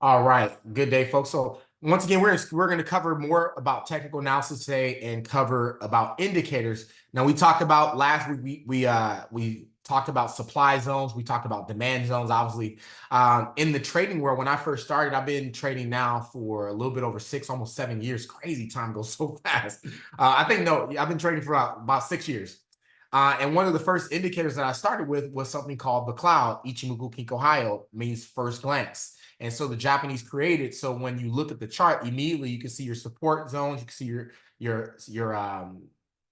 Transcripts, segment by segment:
All right, good day, folks. So once again, we're going to cover more about technical analysis today and cover about indicators. Now we talked about last week. We talked about supply zones. We talked about demand zones. Obviously, in the trading world, when I first started, I've been trading now for a little bit over six, almost 7 years. Crazy, time goes so fast. I think no, I've been trading for about 6 years. And one of the first indicators that I started with was something called the cloud. Ichimoku Kinko Hayo means first glance. And so the Japanese created, so when you look at the chart, immediately you can see your support zones, you can see your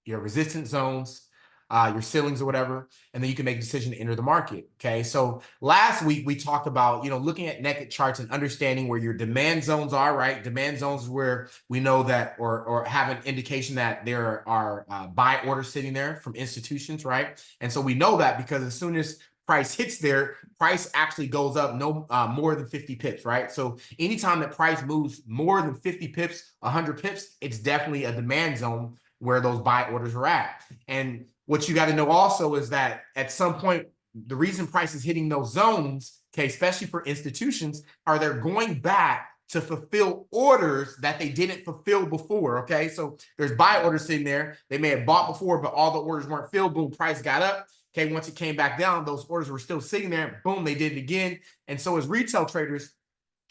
resistance zones, your ceilings or whatever, and then you can make a decision to enter the market. Okay. So last week we talked about, looking at naked charts and understanding where your demand zones are, right? Demand zones is where we know that or have an indication that there are buy orders sitting there from institutions, right? And so we know that because as soon as price hits there, price actually goes up no more than 50 pips, right? So anytime that price moves more than 50 pips, 100 pips, it's definitely a demand zone where those buy orders are at. And what you got to know also is that at some point, the reason price is hitting those zones, okay, especially for institutions, are they're going back to fulfill orders that they didn't fulfill before. Okay, so there's buy orders sitting there. They may have bought before, but all the orders weren't filled. Boom, price got up. Okay, once it came back down, those orders were still sitting there. Boom, they did it again. And so, as retail traders,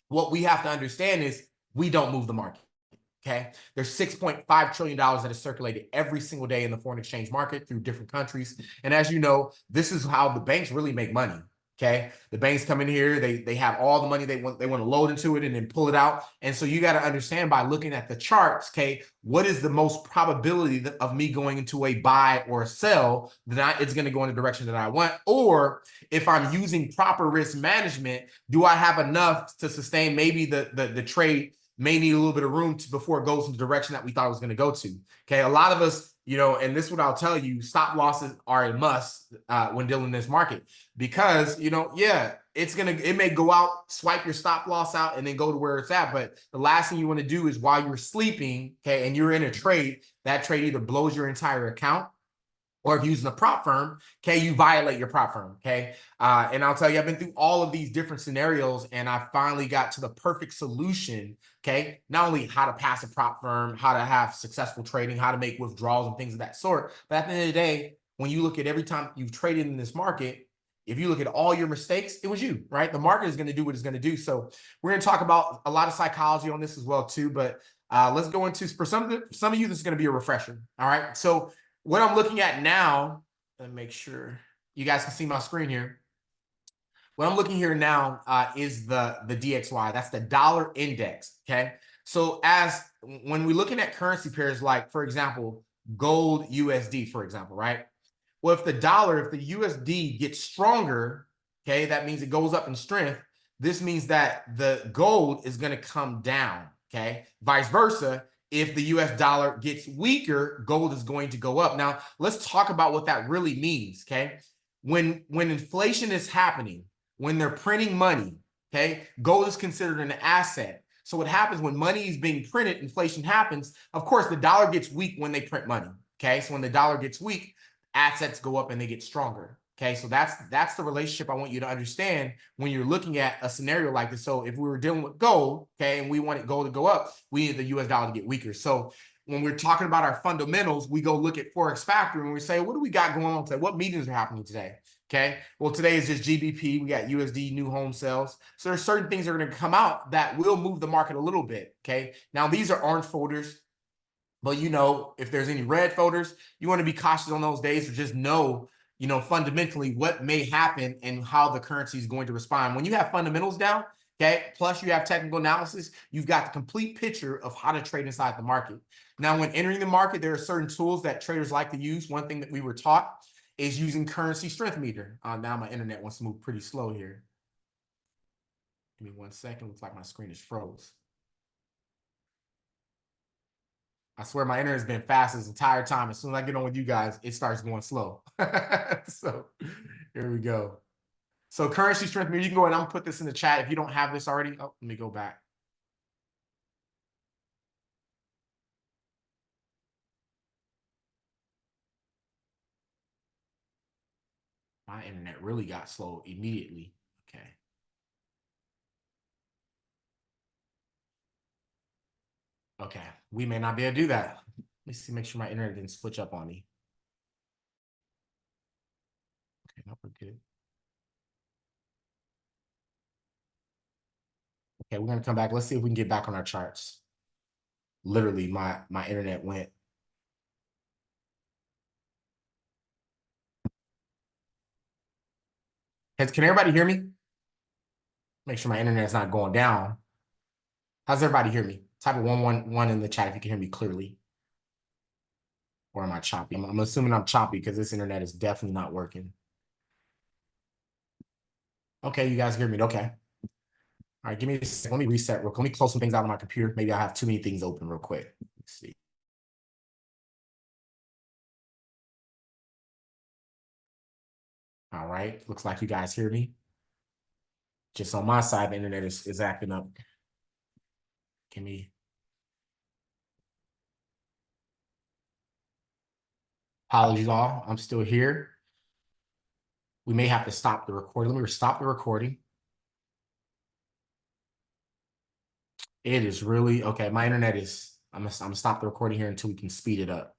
what we have to understand is we don't move the market. Okay. There's $6.5 trillion that is circulated every single day in the foreign exchange market through different countries. And as you know, this is how the banks really make money. Okay. The banks come in here, they have all the money they want to load into it and then pull it out. And so you got to understand by looking at the charts, okay, what is the most probability of me going into a buy or a sell that it's going to go in the direction that I want? Or if I'm using proper risk management, do I have enough to sustain maybe the trade may need a little bit of room before it goes in the direction that we thought it was going to go to. Okay, a lot of us, and this is what I'll tell you: stop losses are a must when dealing in this market because yeah, it may go out, swipe your stop loss out, and then go to where it's at. But the last thing you want to do is while you're sleeping, okay, and you're in a trade, that trade either blows your entire account or if you're using a prop firm, okay, you violate your prop firm, okay? And I'll tell you, I've been through all of these different scenarios and I finally got to the perfect solution, okay? Not only how to pass a prop firm, how to have successful trading, how to make withdrawals and things of that sort, but at the end of the day, when you look at every time you've traded in this market, if you look at all your mistakes, it was you, right? The market is going to do what it's going to do. So we're going to talk about a lot of psychology on this as well too, but let's go into, for some of you, this is going to be a refresher, all right? So what I'm looking at now, and make sure you guys can see my screen here. What I'm looking here now is the DXY. That's the dollar index. Okay. So as when we're looking at currency pairs, like for example, gold USD, for example, right? Well, if the USD gets stronger, okay, that means it goes up in strength. This means that the gold is going to come down. Okay. Vice versa. If the US dollar gets weaker, gold is going to go up. Now, let's talk about what that really means. Okay. When inflation is happening, when they're printing money, okay, gold is considered an asset. So what happens when money is being printed, inflation happens. Of course, the dollar gets weak when they print money. Okay. So when the dollar gets weak, assets go up and they get stronger. Okay, so that's the relationship I want you to understand when you're looking at a scenario like this. So if we were dealing with gold, okay, and we wanted gold to go up, we need the US dollar to get weaker. So when we're talking about our fundamentals, we go look at Forex Factor and we say, what do we got going on today? What meetings are happening today? Okay, well, today is just GBP. We got USD new home sales. So there's certain things that are going to come out that will move the market a little bit. Okay, now these are orange folders. But if there's any red folders, you want to be cautious on those days or just know, fundamentally what may happen and how the currency is going to respond. When you have fundamentals down, okay, plus you have technical analysis, you've got the complete picture of how to trade inside the market. Now, when entering the market, there are certain tools that traders like to use. One thing that we were taught is using currency strength meter. Now my internet wants to move pretty slow here. Give me 1 second. Looks like my screen is froze. I swear my internet has been fast this entire time. As soon as I get on with you guys, it starts going slow. So here we go. So currency strength meter, you can go ahead and I'm gonna put this in the chat if you don't have this already. Oh, let me go back. My internet really got slow immediately. Okay. Okay, we may not be able to do that. Let me see, make sure my internet didn't switch up on me. Okay, no, we're good. Okay, we're gonna come back. Let's see if we can get back on our charts. Literally, my internet went. Can everybody hear me? Make sure my internet's not going down. How's everybody hear me? Type of 111 in the chat if you can hear me clearly. Or am I choppy? I'm assuming I'm choppy because this internet is definitely not working. Okay, you guys hear me? Okay. All right, give me a second. Let me reset real quick. Let me close some things out on my computer. Maybe I have too many things open real quick. Let's see. All right. Looks like you guys hear me. Just on my side, the internet is acting up. Give me. Apologies all. I'm still here. We may have to stop the recording. Let me stop the recording. It is really okay. My internet is. I'm gonna stop the recording here until we can speed it up.